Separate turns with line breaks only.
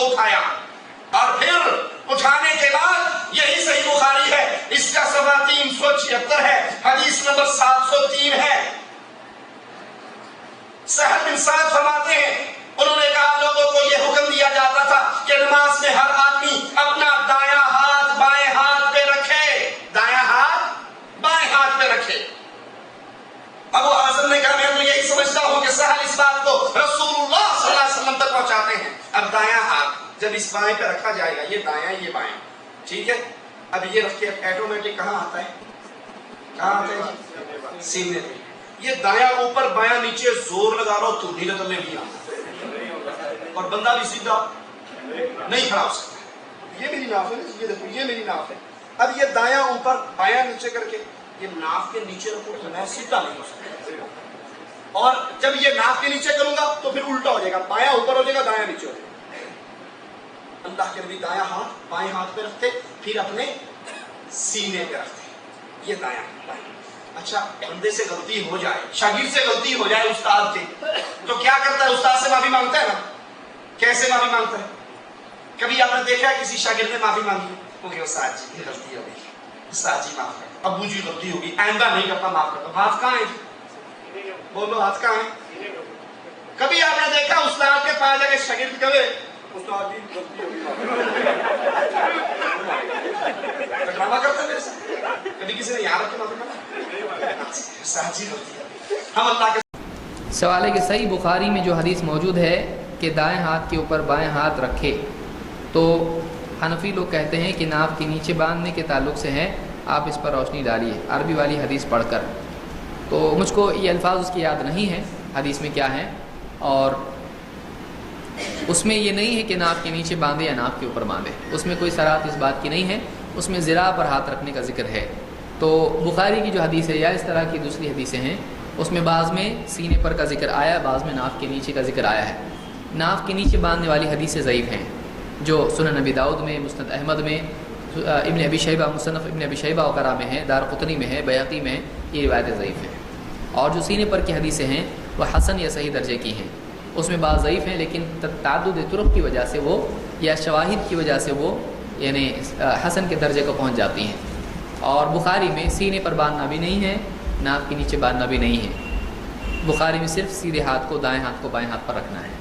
उठाया और फिर उठाने के बाद यही सही बुखारी है, इसका सफा 376 है, हदीस नंबर 703 है। सहल बिन साद फरमाते हैं, उन्होंने कहा लोगों को यह हुक्म दिया जाता था कि नमाज में हर आदमी अपना दायां हाथ बाएं हाथ पे रखे, दायां हाथ बाएं हाथ पे रखे। अबू हाज़िम ने कहा मैं तो यही समझता हूं कि सहल इस बात को रसूलुल्लाह सल्लल्लाहु अलैहि वसल्लम तक पहुंचाते हैं। अब दायां हाथ जब इस बाएं पे रखा जाएगा, ये दायां ये बाएं, ठीक है, अब ये रख के ऑटोमेटिक कहां आता है, कहां आता है, सीने पे। ये दायां ऊपर बायां नीचे जोर लगा रहा हो तो नीले तले नहीं आता और बंदा भी सीधा नहीं खड़ा हो सकता। ये मेरी नाफ है, ये देखो ये मेरी नाफ है। अब ये दायां ऊपर बायां नीचे करके ये नाफ के नीचे रखो तो मैं सीधा नहीं हो सकता, और जब ये नाफ के नीचे करूंगा तो फिर उल्टा हो जाएगा, बायां ऊपर हो जाएगा दायां नीचे हो जाएगा। अल्लाह के नबी दायां हाथ बाएं हाथ पे रखते, फिर अपने सीने पे रखते, ये दायां बायां। अच्छा, बंदे से गलती हो जाए, शागिर्द से गलती हो जाए उस्ताद से, तो क्या करता है, उस्ताद से माफी मांगता है ना। कैसे माफी मांगता है? कभी आपने देखा है किसी शागिर्द ने माफी मांगी? वो कहे उस्ताद जी गलती हो गई, उस्ताद जी माफ कर, अब्बू जी गलती होगी, आइंदा नहीं करता, माफ करता। हाथ कहाँ है, बोलो हाथ कहाँ है? कभी आपने देखा उस्ताद के पास जाके शागिर्द कहे उस्ताद जी गलती होगी, ड्रामा करता है मेरे साथ? कभी किसी ने याद रखी माफी मांगी? हम अल्लाह के
सवाल है कि सही बुखारी में जो हदीस मौजूद है कि दाएं हाथ के ऊपर बाएं हाथ रखे, तो हनफी लोग कहते हैं कि नाफ के नीचे बांधने के ताल्लुक से है। आप इस पर रोशनी डालिए अरबी वाली हदीस पढ़कर। तो मुझको ये अल्फाज उसकी याद नहीं है हदीस में क्या है, और उसमें ये नहीं है कि नाफ के नीचे बांधे या नाफ के ऊपर बांधे, उसमें कोई सराहत इस बात की नहीं है। उसमें ज़िरा पर हाथ रखने का जिक्र है। तो बुखारी की जो हदीस है या इस तरह की दूसरी हदीसें हैं, उसमें बाज़ में सीने पर का जिक्र आया है, बाज़ में नाफ के नीचे का जिक्र आया है। नाफ के नीचे बांधने वाली हदीसें ज़ईफ़ हैं, जो सुनन नबी दाऊद में, मुस्नद अहमद में, इब्न अबी शैबा मुसन्नफ़ इब्न अबी शैबा वगैरह में है, दारक़ुतनी में है, बैहक़ी में है, ये रिवायतें ज़ईफ़ हैं। और जो सीने पर की हदीसें हैं वह हसन या सही दर्जे की हैं, उसमें बाज़ ज़ईफ़ हैं, लेकिन तअद्दुद तुरुक़ की वजह से वो या शवाहिद की वजह से वो यानी हसन के दर्जे को पहुँच जाती हैं। और बुखारी में सीने पर बांधना भी नहीं है, नाक के नीचे बांधना भी नहीं है। बुखारी में सिर्फ सीधे हाथ को दाएं हाथ को बाएं हाथ पर रखना है।